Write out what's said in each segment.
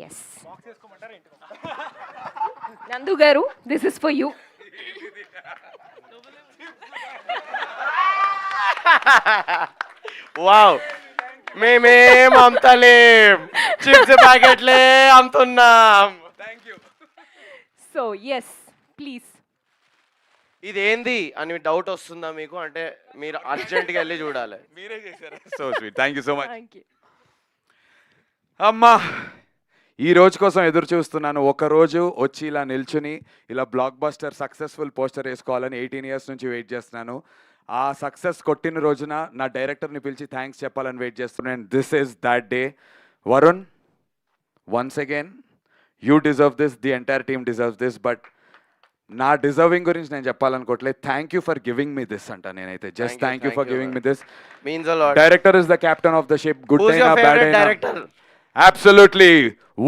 Yes Nandu గారు, this is for you. Wow, మేమేం అమ్ముతలేం, చిప్స్ ప్యాకెట్లే అమ్ముతున్నాం. Thank you. So yes please. ఇదేంది అని డౌట్ వస్తుందా మీకు? అంటే మీరు అర్జెంట్గా వెళ్ళి చూడాలి. మీరే చేశారా? So sweet, thank you so much. Thank you. అమ్మా, ఈ రోజు కోసం ఎదురు చూస్తున్నాను. ఒకరోజు వచ్చి ఇలా నిల్చుని ఇలా బ్లాక్ బస్టర్ సక్సెస్ఫుల్ పోస్టర్ వేసుకోవాలని 18 years నుంచి వెయిట్ చేస్తున్నాను. ఆ సక్సెస్ కొట్టిన రోజున నా డైరెక్టర్ని పిలిచి థ్యాంక్స్ చెప్పాలని వెయిట్ చేస్తున్నాను. This is that day. Varun, once again you deserve this, the entire team deserves this. But నా డిజర్వింగ్ గురించి నేను చెప్పాలనుకోవట్లేదు. Thank you for giving me this అంట నేనైతే. Just thank you for giving me this. Means a lot. Director is the captain of the ship. Good Who's అయినా your bad favorite అయినా director? Absolutely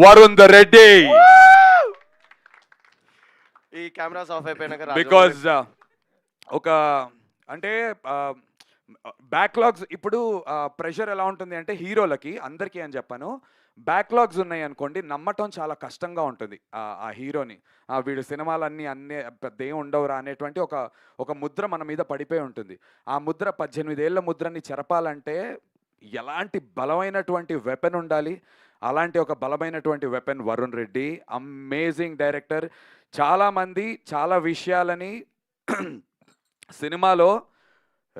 Varun the Reddy. ఈ cameras of అయిపోయినాక because ఒక అంటే backlogs ఇప్పుడు pressure ఎలా ఉంటుంది అంటే హీరోలకి అందరికీ అని చెప్పాను, బ్యాక్లాగ్స్ ఉన్నాయి అనుకోండి, నమ్మటం చాలా కష్టంగా ఉంటుంది ఆ హీరోని. వీడు సినిమాలన్నీ పెద్ద ఏం ఉండవురా అనేటువంటి ఒక ముద్ర మన మీద పడిపోయి ఉంటుంది. ఆ ముద్ర 18 ఏళ్ల ముద్రని చెరపాలంటే ఎలాంటి బలమైనటువంటి వెపన్ ఉండాలి. అలాంటి ఒక బలమైనటువంటి weapon Varun Reddy. Amazing director. చాలామంది చాలా విషయాలని సినిమాలో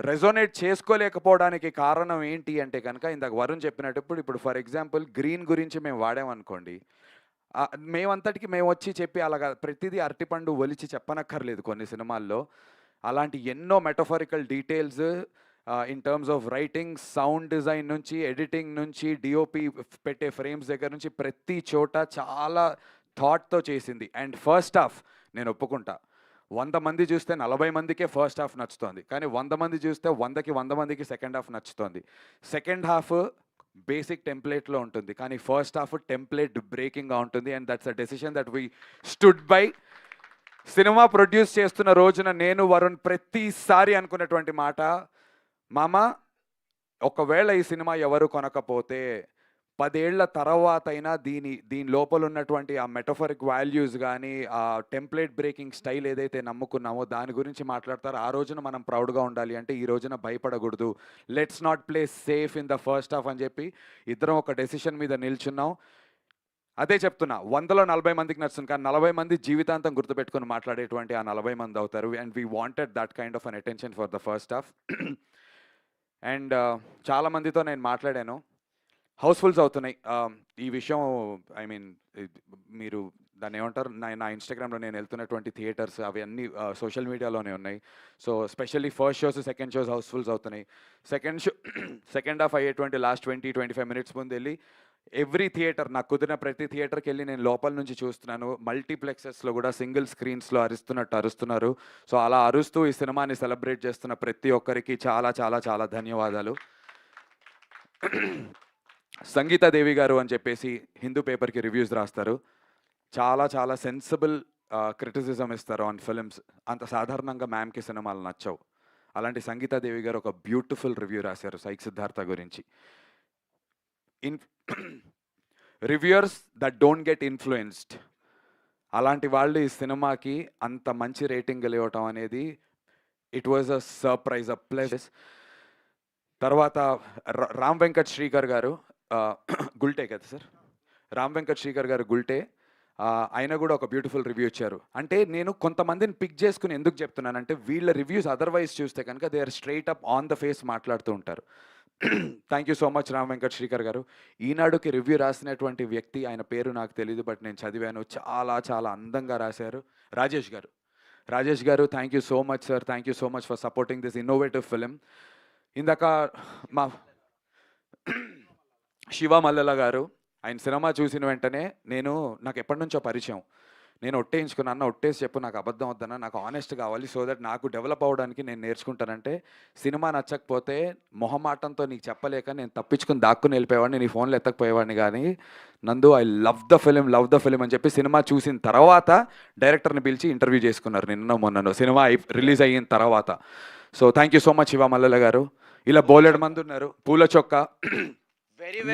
రెజోనేట్ చేసుకోలేకపోవడానికి కారణం ఏంటి అంటే కనుక ఇందాక వరుణ్ చెప్పినప్పుడు, ఇప్పుడు ఫర్ ఎగ్జాంపుల్ గ్రీన్ గురించి మేము వాడామనుకోండి, మేమంతటికి మేము వచ్చి చెప్పి అలాగా ప్రతిదీ అరటిపండు ఒలిచి చెప్పనక్కర్లేదు కొన్ని సినిమాల్లో. అలాంటి ఎన్నో metaphorical details in terms of writing, sound design నుంచి, ఎడిటింగ్ నుంచి, డిఓపి పెట్టే ఫ్రేమ్స్ దగ్గర నుంచి ప్రతి చోట చాలా థాట్తో చేసింది. అండ్ ఫస్ట్ హాఫ్ నేను ఒప్పుకుంటా, 100 మంది చూస్తే 40 మందికే ఫస్ట్ హాఫ్ నచ్చుతోంది, కానీ 100 మంది చూస్తే 100కి 100 మందికి సెకండ్ హాఫ్ నచ్చుతోంది. సెకండ్ హాఫ్ బేసిక్ టెంప్లెట్లో ఉంటుంది, కానీ ఫస్ట్ హాఫ్ టెంప్లెట్ బ్రేకింగ్గా ఉంటుంది. And that's a decision that we stood by. Cinema produce చేస్తున్న రోజున నేను వరుణ్ ప్రతిసారి అనుకున్నటువంటి మాట, మామ ఒకవేళ ఈ సినిమా ఎవరు కొనకపోతే 10 ఏళ్ల తర్వాత అయినా దీని లోపల ఉన్నటువంటి ఆ మెటఫరిక్ వాల్యూస్ కానీ, ఆ టెంప్లెట్ బ్రేకింగ్ స్టైల్ ఏదైతే నమ్ముకున్నామో దాని గురించి మాట్లాడతారు. ఆ రోజున మనం ప్రౌడ్గా ఉండాలి అంటే ఈ రోజున భయపడకూడదు. Let's not play safe in the first half అని చెప్పి ఇద్దరం ఒక డెసిషన్ మీద నిల్చున్నాం. అదే చెప్తున్నా, 100లో 40 మందికి నచ్చుతుంది, కానీ 40 మంది జీవితాంతం గుర్తుపెట్టుకుని మాట్లాడేటువంటి ఆ 40 మంది అవుతారు. And we wanted that kind of an attention for the first half. And చాలామందితో నేను మాట్లాడాను, హౌస్ఫుల్స్ అవుతున్నాయి ఈ విషయం. ఐ మీన్ మీరు దాన్ని ఏమంటారు, నా ఇన్స్టాగ్రామ్లో నేను వెళ్తున్నటువంటి థియేటర్స్ అవన్నీ సోషల్ మీడియాలోనే ఉన్నాయి. So specially first shows, second shows housefuls అవుతున్నాయి. సెకండ్ హాఫ్ అయ్యేటువంటి లాస్ట్ 20-25 minutes ముందు వెళ్ళి ఎవ్రీ థియేటర్, నాకు కుదిరిన ప్రతి థియేటర్కి వెళ్ళి నేను లోపల నుంచి చూస్తున్నాను. మల్టీప్లెక్సెస్లో కూడా సింగిల్ స్క్రీన్స్లో అరుస్తున్నారు. సో అలా అరుస్తూ ఈ సినిమాని సెలబ్రేట్ చేస్తున్న ప్రతి ఒక్కరికి చాలా చాలా చాలా ధన్యవాదాలు. సంగీతాదేవి గారు అని చెప్పేసి హిందూ పేపర్కి రివ్యూస్ రాస్తారు. చాలా చాలా సెన్సిబుల్ క్రిటిసిజం ఇస్తారు ఆన్ ఫిల్మ్స్. అంత సాధారణంగా మ్యామ్కి సినిమాలు నచ్చవు. అలాంటి సంగీతాదేవి గారు ఒక బ్యూటిఫుల్ రివ్యూ రాశారు సైక్ సిద్ధార్థ గురించి. Reviewers that don't get influenced, అలాంటి వాళ్ళు ఈ సినిమాకి అంత మంచి రేటింగ్ ఇవ్వటం అనేది it was a surprise, a plus. తర్వాత రామ్ వెంకట్ శ్రీకర్ గారు, గుల్టే కదా సార్, రామ్ వెంకట్ శ్రీకర్ గారు గుల్టే, ఆయన కూడా ఒక బ్యూటిఫుల్ రివ్యూ ఇచ్చారు. అంటే నేను కొంతమందిని పిక్ చేసుకుని ఎందుకు చెప్తున్నానంటే, వీళ్ళ రివ్యూస్ అదర్వైజ్ చూస్తే కనుక they are straight up on the face మాట్లాడుతూ ఉంటారు. Thank you so much Ram Venkat Srikar గారు. ఈనాడుకి రివ్యూ రాసినటువంటి వ్యక్తి, ఆయన పేరు నాకు తెలియదు, బట్ నేను చదివాను, చాలా చాలా అందంగా రాశారు. రాజేష్ గారు thank you so much sir, thank you so much for supporting this innovative film. ఇందాక మా శివ మల్లెల గారు, ఆయన సినిమా చూసిన వెంటనే నాకు ఎప్పటి నుంచో పరిచయం, నేను ఒట్టేయించుకున్నా, ఒట్టేసి చెప్పు నాకు అబద్ధం వద్దన్నా, నాకు ఆనెస్ట్ కావాలి, సో దట్ నాకు డెవలప్ అవ్వడానికి నేను నేర్చుకుంటానంటే, సినిమా నచ్చకపోతే మొహమాటంతో నీకు చెప్పలేక నేను తప్పించుకుని దాక్కుని వెళ్ళిపోయేవాడిని, నీ ఫోన్లో ఎత్తకపోయేవాడిని. కానీ నందు ఐ లవ్ ద ఫిలిం అని చెప్పి సినిమా చూసిన తర్వాత డైరెక్టర్ని పిలిచి ఇంటర్వ్యూ చేసుకున్నారు నిన్న మొన్నను, సినిమా రిలీజ్ అయిన తర్వాత. So thank you so much Shiva Mallela గారు. ఇలా బోలెడు మంది ఉన్నారు. పూల చొక్క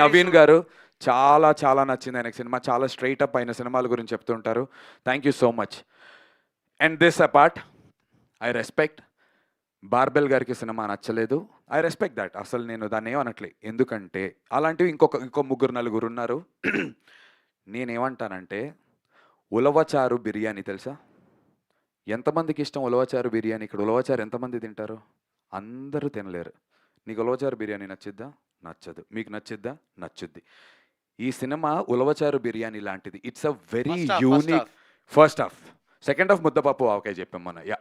నవీన్ గారు, చాలా చాలా నచ్చింది ఆయనకి సినిమా. చాలా స్ట్రైట్ అప్ అయిన సినిమాల గురించి చెప్తుంటారు. Thank you so much. And this apart, I respect barbell గారికి సినిమా నచ్చలేదు. I respect that. అసలు నేను దాన్ని ఏమనట్లే. ఎందుకంటే అలాంటివి ఇంకో ముగ్గురు నలుగురు ఉన్నారు. నేనేమంటానంటే ఉలవచారు బిర్యానీ తెలుసా? ఎంతమందికి ఇష్టం ఉలవచారు బిర్యానీ? ఇక్కడ ఉలవచారు ఎంతమంది తింటారు? అందరూ తినలేరు. నీకు ఉలవచారు బిర్యానీ నచ్చిద్దా? నచ్చదు. మీకు నచ్చిద్దా? నచ్చుద్ది. ఈ సినిమా ఉలవచారు బిర్యానీ లాంటిది. It's a very First half, unique. First half, second half ముద్దపప్పు ఆవకాయ చెప్పాం మొన్న. యా.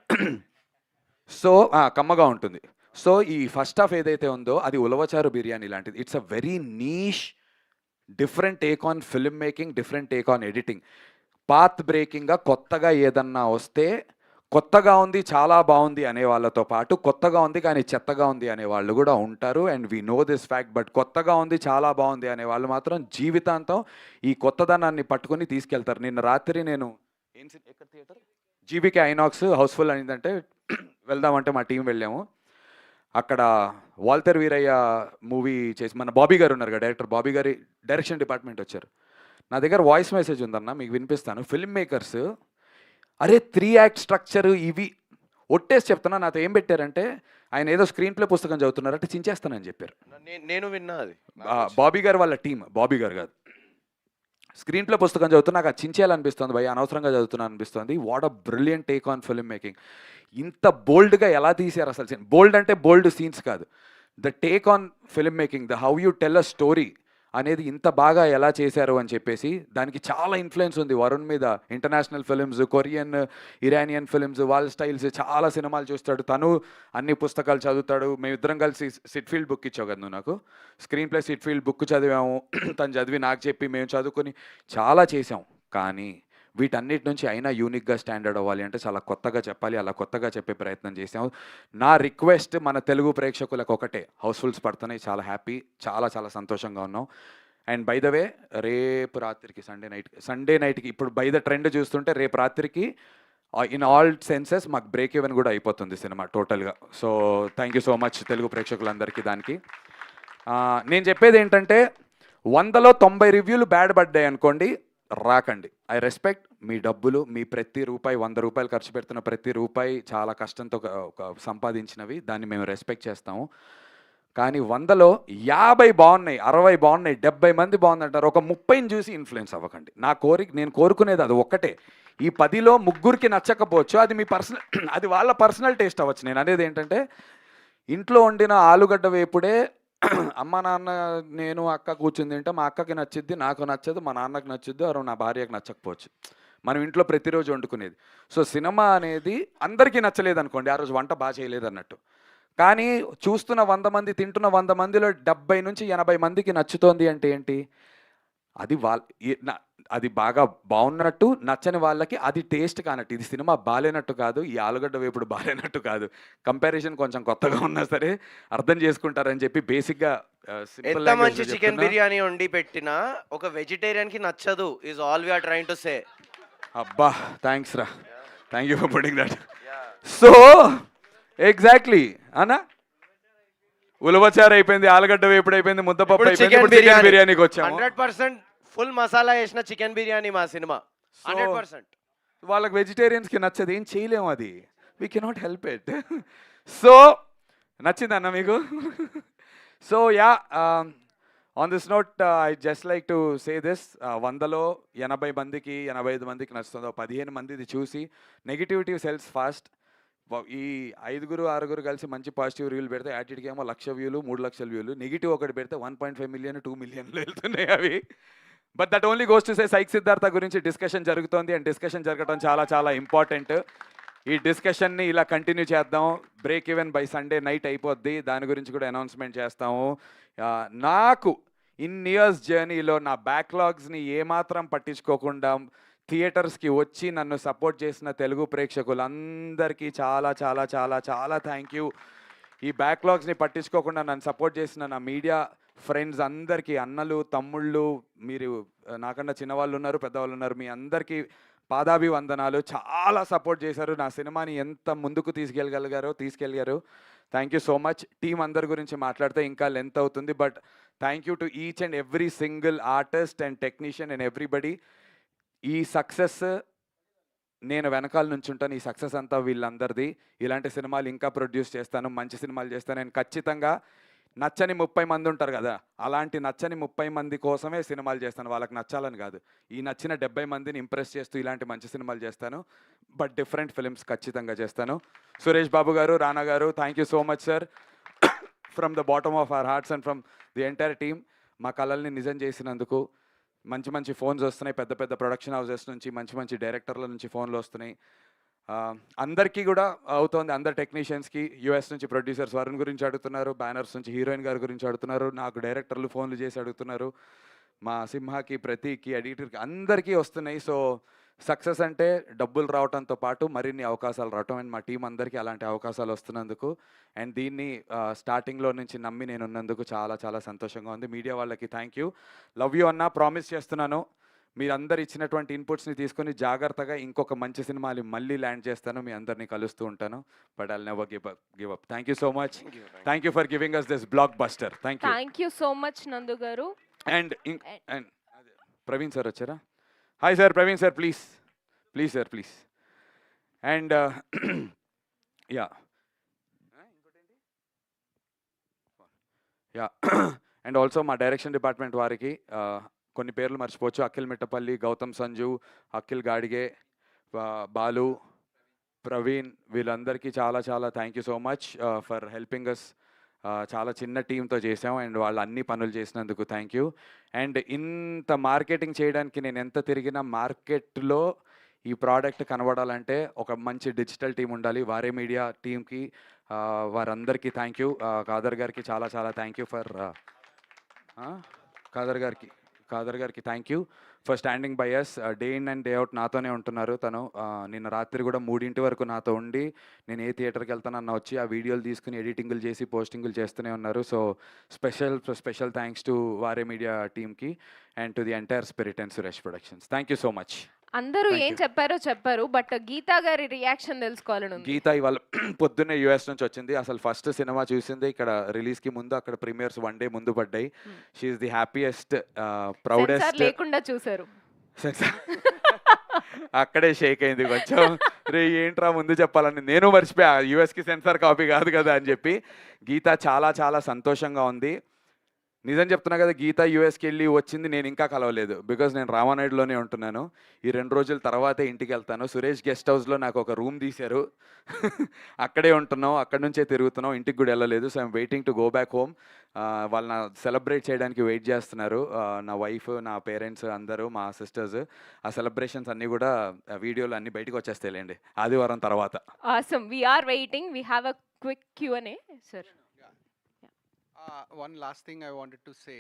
సో కమ్మగా ఉంటుంది. సో ఈ ఫస్ట్ హాఫ్ ఏదైతే ఉందో అది ఉలవచారు బిర్యానీ లాంటిది. It's a very niche, different take on film making, different take on editing. Path బ్రేకింగ్గా కొత్తగా ఏదన్నా వస్తే కొత్తగా ఉంది, చాలా బాగుంది అనే వాళ్ళతో పాటు కొత్తగా ఉంది కానీ చెత్తగా ఉంది అనే వాళ్ళు కూడా ఉంటారు. And we know this fact. But కొత్తగా ఉంది, చాలా బాగుంది అనే వాళ్ళు మాత్రం జీవితాంతం ఈ కొత్తదనాన్ని పట్టుకొని తీసుకెళ్తారు. నిన్న రాత్రి నేను ఎక్కడ థియేటర్, జీబీకే ఐనాక్స్ హౌస్ఫుల్ అయిందంటే వెళ్దామంటే మా టీం వెళ్ళాము. అక్కడ వాల్టర్ వీరయ్య మూవీ చేసి మన బాబీ గారు ఉన్నారు కదా, డైరెక్టర్ బాబీ గారి డైరెక్షన్ డిపార్ట్మెంట్ వచ్చారు. నా దగ్గర వాయిస్ మెసేజ్ ఉందన్న, మీకు వినిపిస్తాను. ఫిల్మ్ మేకర్స్ అరే 3 యాక్ట్ స్ట్రక్చర్ ఇవి ఒట్టేసి చెప్తున్నా. నాతో ఏం పెట్టారంటే ఆయన ఏదో స్క్రీన్ ప్లే పుస్తకం చదువుతున్నారంటే చించేస్తానని చెప్పారు. నేను విన్నా అది. బాబీ గారు వాళ్ళ టీం, బాబీ గారు కాదు. స్క్రీన్ ప్లే పుస్తకం చదువుతున్నా నాకు అది చించేయాలనిపిస్తుంది భయ్య, అనవసరంగా చదువుతున్నా అనిపిస్తుంది. What a brilliant take on film making. ఇంత బోల్డ్గా ఎలా తీశారు అసలు. బోల్డ్ అంటే బోల్డ్ సీన్స్ కాదు, the take on film making, the how you tell a story అనేది ఇంత బాగా ఎలా చేశారు అని చెప్పేసి దానికి చాలా ఇన్ఫ్లుయెన్స్ ఉంది వరుణ్ మీద. International films, Korean, Iranian films, వాళ్ళ స్టైల్స్, చాలా సినిమాలు చూస్తాడు తను, అన్ని పుస్తకాలు చదువుతాడు. మేమిద్దరం కలిసి సిట్ఫీల్డ్ బుక్ ఇచ్చావు కదా నువ్వు నాకు, స్క్రీన్ ప్లే సిట్ఫీల్డ్ బుక్ చదివాము. తను చదివి నాకు చెప్పి మేము చదువుకొని చాలా చేసాం. కానీ వీటన్నిటి నుంచి అయినా యూనిక్గా స్టాండర్డ్ అవ్వాలి అంటే చాలా కొత్తగా చెప్పాలి. అలా కొత్తగా చెప్పే ప్రయత్నం చేసాము. నా రిక్వెస్ట్ మన తెలుగు ప్రేక్షకులకు ఒకటే, హౌస్ఫుల్స్ పడుతున్నాయి, చాలా హ్యాపీ, చాలా చాలా సంతోషంగా ఉన్నాం. అండ్ బై ద వే రేపు రాత్రికి సండే నైట్కి ఇప్పుడు బై ద ట్రెండ్ చూస్తుంటే రేపు రాత్రికి ఇన్ ఆల్ సెన్సెస్ మాకు బ్రేక్ ఈవెన్ కూడా అయిపోతుంది సినిమా టోటల్గా. So thank you so much Telugu ప్రేక్షకులందరికీ. దానికి నేను చెప్పేది ఏంటంటే 100లో 90 రివ్యూలు బ్యాడ్ పడ్డాయి అనుకోండి, రాకండి. ఐ రెస్పెక్ట్ మీ డబ్బులు, మీ ప్రతి రూపాయి, 100 రూపాయలు ఖర్చు పెడుతున్న ప్రతి రూపాయి చాలా కష్టంతో సంపాదించినవి, దాన్ని మేము రెస్పెక్ట్ చేస్తాము. కానీ 100లో 50 బాగున్నాయి, 60 బాగున్నాయి, 70 మంది బాగుందంటారు, ఒక 30ని చూసి ఇన్ఫ్లుయెన్స్ అవ్వకండి. నేను కోరుకునేది అది ఒక్కటే. ఈ 10లో ముగ్గురికి నచ్చకపోవచ్చు, అది మీ పర్సనల్ అది వాళ్ళ పర్సనల్ టేస్ట్ అవ్వచ్చు. నేను అనేది ఏంటంటే ఇంట్లో వండిన ఆలుగడ్డ వేపుడే అమ్మ నాన్న నేను అక్క కూర్చుని తింటే మా అక్కకి నచ్చిద్ది, నాకు నచ్చదు, మా నాన్నకి నచ్చుద్ది, అరే నా భార్యకి నచ్చకపోవచ్చు. మనం ఇంట్లో ప్రతిరోజు వండుకునేది. సో సినిమా అనేది అందరికీ నచ్చలేదు అనుకోండి, ఆ రోజు వంట బాగా చేయలేదు అన్నట్టు. కానీ చూస్తున్న 100 మంది, తింటున్న 100 మందిలో 70 నుంచి 80 మందికి నచ్చుతోంది అంటే ఏంటి? అది అది బాగా బాగున్నట్టు, నచ్చని వాళ్ళకి అది టేస్ట్ కానట్టు. ఇది సినిమా బాలేనట్టు కాదు, ఈ ఆలుగడ్డ వేపుడు బాలేనట్టు కాదు. కంపారిజన్ కొంచెం కొత్తగా ఉన్నా సరే అర్థం చేసుకుంటారని చెప్పి బేసిక్గా ఎంత మంచి చికెన్ బిర్యానీ వండి పెట్టినా ఒక వెజిటేరియన్ కి నచ్చదు is all we are trying to say. అబ్బా థ్యాంక్స్ రా, thank you for putting that. So exactly అన్నా, ఉలవచారు అయిపోయింది, ఆలుగడ్డ వేపుడు అయిపోయింది, ముద్దపప్పు అయిపోయింది, చికెన్ బిర్యానీకి వచ్చాము. 100% ఫుల్ మసాలా వేసిన చికెన్ బిర్యానీ మా సినిమా 100%. వాళ్ళకి వెజిటేరియన్స్కి నచ్చదు, ఏం చేయలేము, అది we cannot help it. So నచ్చిందన్న మీకు? So yeah, on this note I just like to say this, 100లో 80 మందికి 85 మందికి నచ్చుతుందో 15 మందిది చూసి నెగిటివిటీ సెల్స్ ఫాస్ట్. ఈ 5-6 కలిసి మంచి పాజిటివ్ రివ్యూలు పెడితే యాటిట్కి ఏమో 1,00,000 వ్యూలు, 3,00,000 వ్యూలు. నెగిటివ్ ఒకటి పెడితే 1.5 మిలియన్ 2 మిలియన్లు వెళ్తున్నాయి అవి. But that only goes to say psych Siddhartha గురించి డిస్కషన్ జరుగుతోంది. అండ్ డిస్కషన్ జరగడం చాలా చాలా ఇంపార్టెంట్. ఈ డిస్కషన్ని ఇలా కంటిన్యూ చేద్దాం. Break even by Sunday night అయిపోద్ది, దాని గురించి కూడా అనౌన్స్మెంట్ చేస్తాము. నాకు ఇన్ ఇయర్స్ జర్నీలో నా బ్యాక్లాగ్స్ని ఏమాత్రం పట్టించుకోకుండా థియేటర్స్కి వచ్చి నన్ను సపోర్ట్ చేసిన తెలుగు ప్రేక్షకులందరికీ చాలా చాలా చాలా చాలా థ్యాంక్ యూ. ఈ బ్యాక్లాగ్స్ని పట్టించుకోకుండా నన్ను సపోర్ట్ చేసిన నా మీడియా ఫ్రెండ్స్ అందరికీ, అన్నలు, తమ్ముళ్ళు, మీరు నాకన్నా చిన్నవాళ్ళు ఉన్నారు, పెద్దవాళ్ళు ఉన్నారు, మీ అందరికీ పాదాభివందనాలు. చాలా సపోర్ట్ చేశారు, నా సినిమాని ఎంత ముందుకు తీసుకెళ్ళగలిగారో తీసుకెళ్ళారు. Thank you so much. Team అందరి గురించి మాట్లాడితే ఇంకా లెంత్ అవుతుంది, but thank you to each and every single artist and technician and everybody. ఈ సక్సెస్ నేను వెనకాల నుంచి ఉంటాను. ఈ సక్సెస్ అంతా వీళ్ళందరిది. ఇలాంటి సినిమాలు ఇంకా ప్రొడ్యూస్ చేస్తాను, మంచి సినిమాలు చేస్తాను. నేను ఖచ్చితంగా నచ్చని 30 మంది ఉంటారు కదా, అలాంటి నచ్చని 30 మంది కోసమే సినిమాలు చేస్తాను, వాళ్ళకి నచ్చాలని కాదు. ఈ నచ్చిన 70 మందిని ఇంప్రెస్ చేస్తూ ఇలాంటి మంచి సినిమాలు చేస్తాను, బట్ డిఫరెంట్ ఫిల్మ్స్ ఖచ్చితంగా చేస్తాను. సురేష్ బాబు గారు, రానా గారు, thank you so much sir, from the bottom of our hearts and from the entire team. మా కళల్ని నిజం చేసినందుకు. మంచి మంచి ఫోన్స్ వస్తున్నాయి, పెద్ద పెద్ద ప్రొడక్షన్ హౌసెస్ నుంచి మంచి మంచి డైరెక్టర్ల నుంచి ఫోన్లు వస్తున్నాయి. అందరికీ కూడా అవుతోంది, అందరు టెక్నీషియన్స్కి. యూఎస్ నుంచి ప్రొడ్యూసర్స్ వరుణ్ గురించి అడుగుతున్నారు, బ్యానర్స్ నుంచి హీరోయిన్ గారి గురించి అడుగుతున్నారు, నాకు డైరెక్టర్లు ఫోన్లు చేసి అడుగుతున్నారు, మా సింహాకి, ప్రతీక్కి, ఎడిటర్కి, అందరికీ వస్తున్నాయి. సో సక్సెస్ అంటే డబ్బులు రావడంతో పాటు మరిన్ని అవకాశాలు రావటం, అండ్ మా టీం అందరికీ అలాంటి అవకాశాలు వస్తున్నందుకు అండ్ దీన్ని స్టార్టింగ్లో నుంచి నమ్మి నేను ఉన్నందుకు చాలా చాలా సంతోషంగా ఉంది. మీడియా వాళ్ళకి థ్యాంక్ యూ, లవ్ యూ అన్న. ప్రామిస్ చేస్తున్నాను, మీరందరు ఇచ్చినటువంటి ఇన్పుట్స్ని తీసుకొని జాగ్రత్తగా ఇంకొక మంచి సినిమాలు మళ్ళీ ల్యాండ్ చేస్తాను, మీ అందరినీ కలుస్తూ ఉంటాను. But I'll never give up. Thank you so much. Thank you for giving us this blockbuster. Thank you. Thank you so much Nandu గారు. అండ్ అండ్ ప్రవీణ్ సార్ వచ్చారా? Hi sir, Praveen sir, please please sir, please. And ya ya and also మా direction department వారికి కొన్ని పేర్లు మర్చిపోవచ్చు. అఖిల్ మిట్టపల్లి, గౌతమ్ సంజు, అఖిల్ గాడిగే, బాలు, ప్రవీణ్, వీళ్ళందరికీ చాలా చాలా thank you so much for helping us. చాలా చిన్న టీంతో చేసాం అండ్ వాళ్ళు అన్ని పనులు చేసినందుకు థ్యాంక్ యూ. అండ్ ఇంత మార్కెటింగ్ చేయడానికి నేను ఎంత తిరిగినా మార్కెట్లో ఈ ప్రోడక్ట్ కనబడాలంటే ఒక మంచి డిజిటల్ టీం ఉండాలి. వారే మీడియా టీంకి, వారందరికీ థ్యాంక్ యూ. కాదర్ గారికి చాలా చాలా థ్యాంక్ యూ ఫర్ కాదర్ గారికి thank you for standing by us day in and day out. నాతోనే ఉంటున్నారు తను. నిన్న రాత్రి కూడా 3 వరకు నాతో ఉండి నేను ఏ థియేటర్కి వెళ్తానన్న వచ్చి ఆ వీడియోలు తీసుకుని ఎడిటింగులు చేసి పోస్టింగులు చేస్తూనే ఉన్నారు. సో స్పెషల్ థ్యాంక్స్ టు వారే మీడియా టీమ్కి and to the entire spirit and Suresh productions. Thank you so much. అందరూ ఏం చెప్పారు, బట్ గీతా గారి రియాక్షన్ తెలుసుకోవాలని ఉంది. గీత ఇవాళ పొద్దున్నే యూఎస్ నుంచి వచ్చింది. అసలు ఫస్ట్ సినిమా చూసింది ఇక్కడ రిలీజ్కి ముందు, అక్కడ ప్రీమియర్స్ 1 డే ముందు పడ్డాయి. She is the happiest, proudest. లేకుండా చూసారు. అక్కడే షేక్ అయింది కొంచెం. రే ఏంట్రా ముందు చెప్పాలని, నేను మర్చిపోయా యూఎస్కి సెన్సార్ కాపీ కాదు కదా అని చెప్పి. గీత చాలా చాలా సంతోషంగా ఉంది. నిజం చెప్తున్నా కదా, గీత యూఎస్కి వెళ్ళి వచ్చింది, నేను ఇంకా కలవలేదు. బికాజ్ నేను రామానాయుడులోనే ఉంటున్నాను. ఈ 2 రోజుల తర్వాతే ఇంటికి వెళ్తాను. సురేష్ గెస్ట్ హౌస్లో నాకు ఒక రూమ్ తీశారు, అక్కడే ఉంటున్నాం, అక్కడి నుంచే తిరుగుతున్నాం, ఇంటికి కూడా వెళ్ళలేదు. So I'm waiting to go back home. వాళ్ళు నా సెలబ్రేట్ చేయడానికి వెయిట్ చేస్తున్నారు, నా వైఫ్, నా పేరెంట్స్ అందరూ, మా సిస్టర్స్. ఆ సెలబ్రేషన్స్ అన్నీ కూడా వీడియోలు అన్నీ బయటకు వచ్చేస్తాయిలేండి ఆదివారం తర్వాత. Awesome. We are waiting. We have a quick Q&A, sir. One last thing I wanted to say.